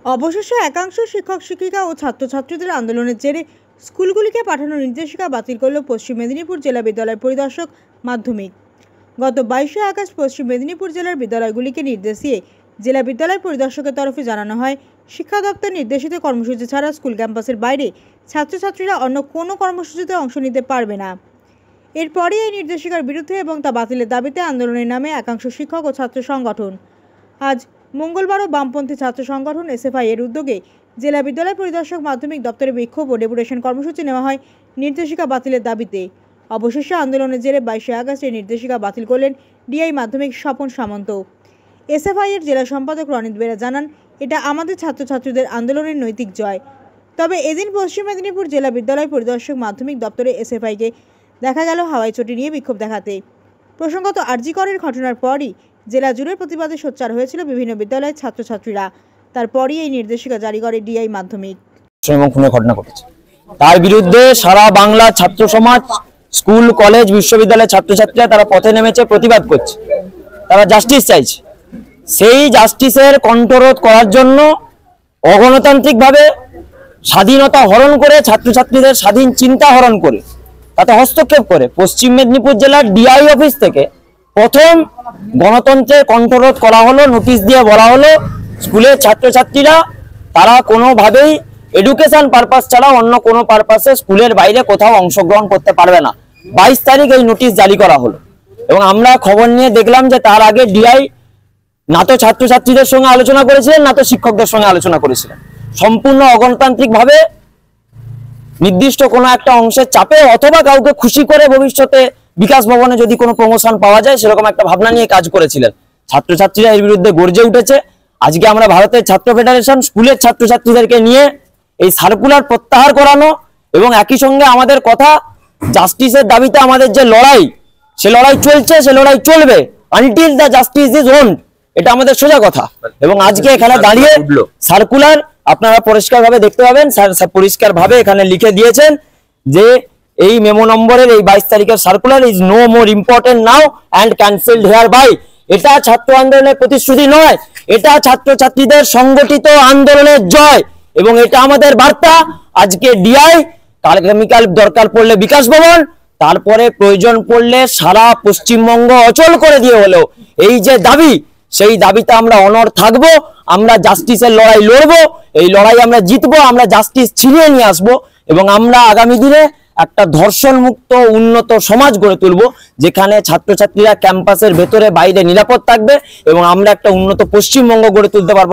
অবশেষে একাংশ শিক্ষক শিক্ষিকা ও ছাত্রছাত্রীদের আন্দোলনের জেরে স্কুলগুলিকে পাঠানোর নির্দেশিকা বাতিল করল পশ্চিম মেদিনীপুর জেলা বিদ্যালয় পরিদর্শক মাধ্যমিক। গত 22শে আগস্ট পশ্চিম মেদিনীপুর জেলার বিদ্যালয়গুলিকে নির্দেশ দিয়ে জেলা বিদ্যালয় পরিদর্শকের তরফে জানানো হয়, শিক্ষা দপ্তর নির্দেশিত কর্মসূচি ছাড়া স্কুল ক্যাম্পাসের বাইরে ছাত্রছাত্রীরা অন্য কোনো কর্মসূচিতে অংশ নিতে পারবে না। এরপরই এই নির্দেশিকার বিরুদ্ধে এবং তা বাতিলের দাবিতে আন্দোলনের নামে একাংশ শিক্ষক ও ছাত্র সংগঠন। আজ মঙ্গলবারও বামপন্থী ছাত্র সংগঠন এসএফআই এর উদ্যোগে জেলা বিদ্যালয় পরিদর্শক মাধ্যমিক দপ্তরে বিক্ষোভ ও ডেপুটেশন কর্মসূচি নেওয়া হয় নির্দেশিকা বাতিলের দাবিতে। অবশেষে আন্দোলনের জেরে 22শে আগস্ট এই নির্দেশিকা বাতিল করলেন ডিআই মাধ্যমিক স্বপন সামন্ত। এসএফআই এর জেলা সম্পাদক রনিত বেরা জানান, এটা আমাদের ছাত্রছাত্রীদের আন্দোলনের নৈতিক জয়। তবে এদিন পশ্চিম মেদিনীপুর জেলা বিদ্যালয় পরিদর্শক মাধ্যমিক দপ্তরে এসএফআইকে দেখা গেল হাওয়াই চটি নিয়ে বিক্ষোভ দেখাতে। প্রসঙ্গত আরজি করের ঘটনার পরই জেলা জুড়ে প্রতিবাদে সোচ্চার হয়েছিল বিভিন্ন বিদ্যালয়ের ছাত্রছাত্রীরা। তারপরই এই নির্দেশিকা জারি করে ডিআই মাধ্যমিক। ঘটনা ঘটেছে, তার বিরুদ্ধে সারা বাংলা ছাত্র সমাজ, স্কুল কলেজ বিশ্ববিদ্যালয়ের ছাত্রছাত্রীরা তারা পথে নেমেছে, প্রতিবাদ করছে, তারা জাস্টিস চাইছে। সেই জাস্টিসের কণ্ঠরোধ করার জন্য অগণতান্ত্রিকভাবে স্বাধীনতা হরণ করে, ছাত্রছাত্রীদের স্বাধীন চিন্তা হরণ করে, তাতে হস্তক্ষেপ করে পশ্চিম মেদিনীপুর জেলার ডিআই অফিস থেকে প্রথম গণতন্ত্রের কণ্ঠরোধ করা হলো। নোটিশ দিয়ে বলা হলো স্কুলের ছাত্রছাত্রীরা তারা কোনোভাবেই এডুকেশন পারপাস ছাড়া অন্য কোনো পারপাসে স্কুলের বাইরে কোথাও অংশগ্রহণ করতে পারবে না। 22 তারিখ এই নোটিশ জারি করা হলো এবং আমরা খবর নিয়ে দেখলাম যে তার আগে ডিআই না তো ছাত্রছাত্রীদের সঙ্গে আলোচনা করেছিলেন, না তো শিক্ষকদের সঙ্গে আলোচনা করেছিলেন। সম্পূর্ণ অগণতান্ত্রিকভাবে নির্দিষ্ট কোনো একটা অংশের চাপে অথবা কাউকে খুশি করে ভবিষ্যতে বিকাশ ভবনে যদি কোনো প্রমোশন পাওয়া যায় সেরকম একটা ভাবনা নিয়ে কাজ করেছিলেন। ছাত্রছাত্রীরা এর বিরুদ্ধে গর্জে উঠেছে। আজকে আমরা ভারতের ছাত্র ফেডারেশন স্কুলের ছাত্রছাত্রীদেরকে নিয়ে এই সার্কুলার প্রত্যাহার করানো এবং একই সঙ্গে আমাদের কথা, জাস্টিসের দাবিতে আমাদের যে লড়াই, সে লড়াই চলছে, সে লড়াই চলবে until the justice is won. এটা আমাদের সোজা কথা। এবং আজকে এখানে দাঁড়িয়ে সার্কুলার আপনারা পরিষ্কারভাবে দেখতে পাবেন, স্যার পরিষ্কারভাবে এখানে লিখে দিয়েছেন যে এই মেমো নম্বরের এই 22 তারিখের circular is no more important now and cancelled hereby. এটা ছাত্র আন্দোলনের প্রতিশ্রুতি নয়, এটা ছাত্রছাত্রীদের সংগঠিত আন্দোলনের জয় এবং এটা আমাদের বার্তা। আজকে ডিআই, আগামীকাল দরকার পড়লে বিকাশ ভবন, তারপরে প্রয়োজন পড়লে সারা পশ্চিমবঙ্গ অচল করে দিয়ে হলেও এই যে দাবি, সেই দাবিতে আমরা অনড় থাকবো। আমরা জাস্টিসের লড়াই লড়বো, এই লড়াই আমরা জিতবো, আমরা জাস্টিস ছিনিয়ে নিয়ে আসবো এবং আমরা আগামী দিনে একটা ধর্ষণ মুক্ত উন্নত সমাজ গড়ে তুলবো, যেখানে ছাত্রছাত্রীরা ক্যাম্পাসের ভেতরে বাইরে নিরাপদ থাকবে এবং আমরা একটা উন্নত পশ্চিমবঙ্গ গড়ে তুলতে পারবো।